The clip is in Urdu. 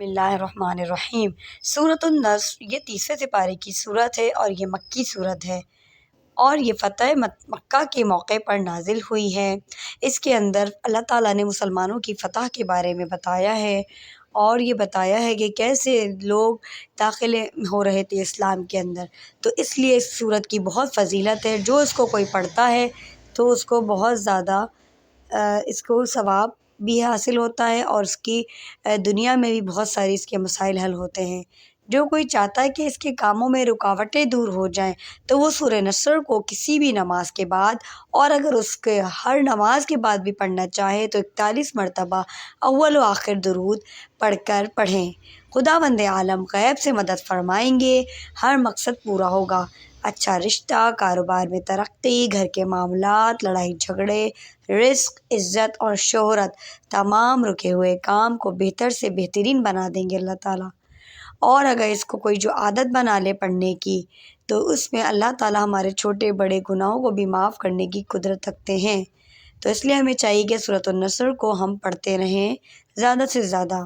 بسم اللہ الرحمن الرحیم۔ سورۃ النصر یہ تیسرے سپارے کی صورت ہے اور یہ مکی صورت ہے اور یہ فتح مکہ کے موقع پر نازل ہوئی ہے۔ اس کے اندر اللہ تعالیٰ نے مسلمانوں کی فتح کے بارے میں بتایا ہے اور یہ بتایا ہے کہ کیسے لوگ داخل ہو رہے تھے اسلام کے اندر، تو اس لیے اس صورت کی بہت فضیلت ہے۔ جو اس کو کوئی پڑھتا ہے تو اس کو بہت زیادہ اس کو ثواب بھی حاصل ہوتا ہے اور اس کی دنیا میں بھی بہت ساری اس کے مسائل حل ہوتے ہیں۔ جو کوئی چاہتا ہے کہ اس کے کاموں میں رکاوٹیں دور ہو جائیں تو وہ سورہ نصر کو کسی بھی نماز کے بعد، اور اگر اس کے ہر نماز کے بعد بھی پڑھنا چاہے تو 41 مرتبہ اول و آخر درود پڑھ کر پڑھیں۔ خداوند عالم غیب سے مدد فرمائیں گے، ہر مقصد پورا ہوگا۔ اچھا رشتہ، کاروبار میں ترقی، گھر کے معاملات، لڑائی جھگڑے، رزق، عزت اور شہرت، تمام رکے ہوئے کام کو بہتر سے بہترین بنا دیں گے اللہ تعالیٰ۔ اور اگر اس کو کوئی جو عادت بنا لے پڑھنے کی تو اس میں اللہ تعالیٰ ہمارے چھوٹے بڑے گناہوں کو بھی معاف کرنے کی قدرت رکھتے ہیں۔ تو اس لیے ہمیں چاہیے کہ سورۃ النصر کو ہم پڑھتے رہیں زیادہ سے زیادہ۔